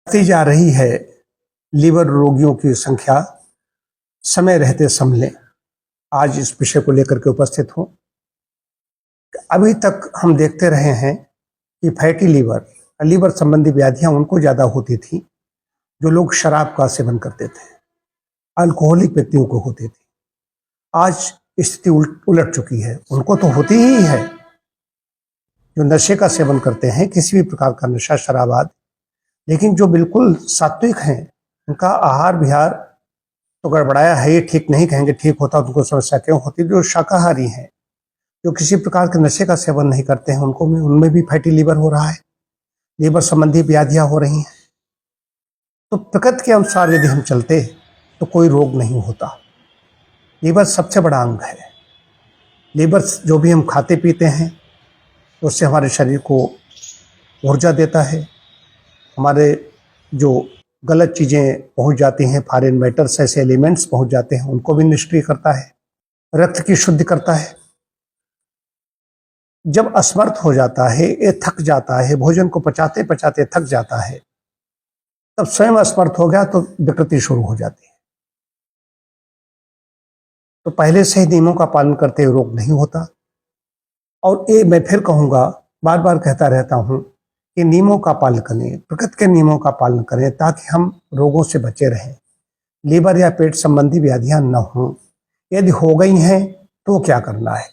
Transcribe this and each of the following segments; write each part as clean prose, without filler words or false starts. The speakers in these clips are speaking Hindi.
बढ़ती जा रही है लीवर रोगियों की संख्या, समय रहते संभलें। आज इस विषय को लेकर के उपस्थित हूं। अभी तक हम देखते रहे हैं कि फैटी लीवर संबंधी व्याधियां उनको ज्यादा होती थी जो लोग शराब का सेवन करते थे, अल्कोहलिक व्यक्तियों को होती थी। आज स्थिति उलट चुकी है, उनको तो होती ही है जो नशे का सेवन करते हैं, किसी भी प्रकार का नशा, शराब आदि। लेकिन जो बिल्कुल सात्विक हैं, उनका आहार विहार तो गड़बड़ाया है, ये ठीक नहीं कहेंगे ठीक होता, उनको समस्या क्यों होती। जो शाकाहारी हैं, जो किसी प्रकार के नशे का सेवन नहीं करते हैं, उनमें भी फैटी लीवर हो रहा है, लीवर संबंधी व्याधियां हो रही हैं। तो प्रकृति के अनुसार यदि हम चलते तो कोई रोग नहीं होता। लीवर सबसे बड़ा अंग है। लीवर जो भी हम खाते पीते हैं उससे हमारे शरीर को ऊर्जा देता है। हमारे जो गलत चीज़ें पहुंच जाती हैं, फॉरेन मैटर्स, ऐसे एलिमेंट्स पहुंच जाते हैं, उनको भी निष्क्रिय करता है, रक्त की शुद्धि करता है। जब असमर्थ हो जाता है, ये थक जाता है, भोजन को पचाते पचाते थक जाता है, तब स्वयं असमर्थ हो गया तो विकृति शुरू हो जाती है। तो पहले से ही नियमों का पालन करते हुए रोग नहीं होता। और ये मैं फिर कहूँगा, बार बार कहता रहता हूँ कि नियमों का पालन करें, प्रकृति के नियमों का पालन करें, ताकि हम रोगों से बचे रहें, लीवर या पेट संबंधी व्याधियां न हों। यदि हो गई हैं तो क्या करना है?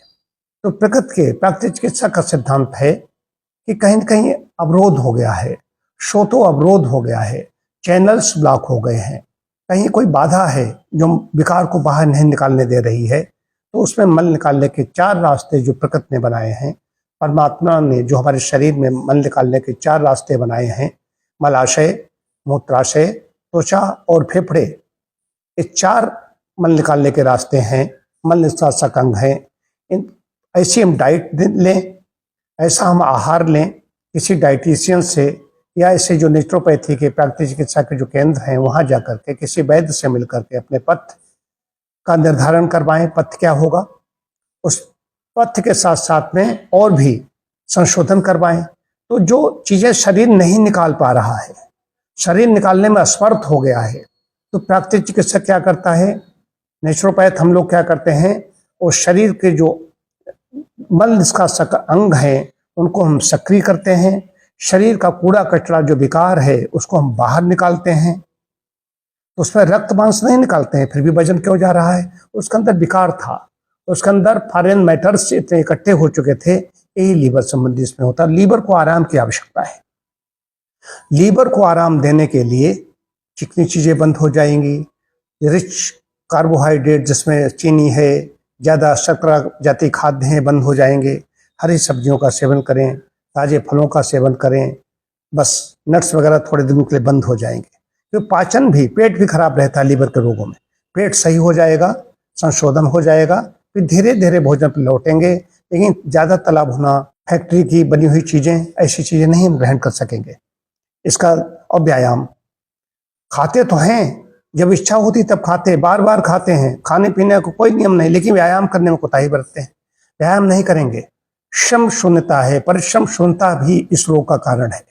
तो प्रकृति के प्राकृतिक चिकित्सा का सिद्धांत है कि कहीं न कहीं अवरोध हो गया है, स्रोतों अवरोध हो गया है, चैनल्स ब्लॉक हो गए हैं, कहीं कोई बाधा है जो विकार को बाहर नहीं निकालने दे रही है, तो उसमें मल निकालने के 4 रास्ते जो प्रकृति ने बनाए हैं, परमात्मा ने जो हमारे शरीर में मल निकालने के 4 रास्ते बनाए हैं, मलाशय, मूत्राशय, त्वचा और फेफड़े, ये 4 मल निकालने के रास्ते हैं, मल निष्कासक अंग हैं। ऐसी हम डाइट लें, ऐसा हम आहार लें किसी डाइटिशियन से, या ऐसे जो नेचुरोपैथी के प्राकृतिक चिकित्सा के जो केंद्र हैं वहाँ जा करके किसी वैद्य से मिल करके अपने पथ्य का निर्धारण करवाएं। पथ्य क्या होगा, उस पथ्य के साथ साथ में और भी संशोधन करवाएं। तो जो चीजें शरीर नहीं निकाल पा रहा है, शरीर निकालने में असमर्थ हो गया है, तो प्राकृतिक चिकित्सक क्या करता है, नेचुरोपैथ हम लोग क्या करते हैं, वो शरीर के जो मल निष्कासक अंग हैं उनको हम सक्रिय करते हैं। शरीर का कूड़ा कचरा जो विकार है उसको हम बाहर निकालते हैं। तो उसमें रक्त मांस नहीं निकालते हैं, फिर भी वजन क्यों जा रहा है? उसके अंदर विकार था, उसके अंदर फॉरेन मैटर्स इतने इकट्ठे हो चुके थे। यही लीवर संबंधी इसमें होता है। लीवर को आराम की आवश्यकता है। लीवर को आराम देने के लिए चिकनी चीजें बंद हो जाएंगी, रिच कार्बोहाइड्रेट जिसमें चीनी है, ज्यादा शर्करा जातीय खाद्य हैं, बंद हो जाएंगे। हरी सब्जियों का सेवन करें, ताजे फलों का सेवन करें, बस नट्स वगैरह थोड़े दिनों के लिए बंद हो जाएंगे। तो पाचन भी, पेट भी खराब रहता है लीवर के रोगों में। पेट सही हो जाएगा, संशोधन हो जाएगा, फिर धीरे धीरे भोजन पर लौटेंगे। लेकिन ज़्यादा तला भुना, फैक्ट्री की बनी हुई चीज़ें, ऐसी चीज़ें नहीं हम ग्रहण कर सकेंगे। इसका और व्यायाम, खाते तो हैं, जब इच्छा होती तब खाते, बार बार खाते हैं, खाने पीने को कोई नियम नहीं, लेकिन व्यायाम करने में कोताही बरतते हैं। व्यायाम नहीं करेंगे, श्रम शून्यता है, परिश्रम शून्यता भी इस रोग का कारण है।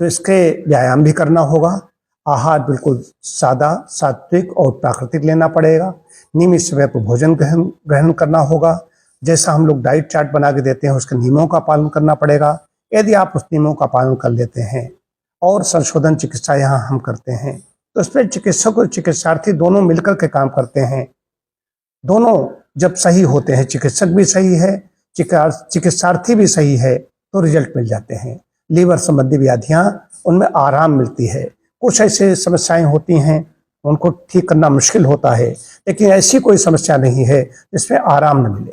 तो इसके व्यायाम भी करना होगा, आहार बिल्कुल सादा, सात्विक और प्राकृतिक लेना पड़ेगा, नियमित समय पर भोजन ग्रहण करना होगा। जैसा हम लोग डाइट चार्ट बना के देते हैं उसके नियमों का पालन करना पड़ेगा। यदि आप उस नियमों का पालन कर लेते हैं और संशोधन चिकित्सा यहाँ हम करते हैं, तो उस पर चिकित्सक और चिकित्सार्थी दोनों मिलकर के काम करते हैं। दोनों जब सही होते हैं, चिकित्सक भी सही है, चिकित्सार्थी भी सही है, तो रिजल्ट मिल जाते हैं। लीवर संबंधी व्याधियां, उनमें आराम मिलती है। कुछ ऐसे समस्याएं होती हैं उनको ठीक करना मुश्किल होता है, लेकिन ऐसी कोई समस्या नहीं है जिसमें आराम न मिले।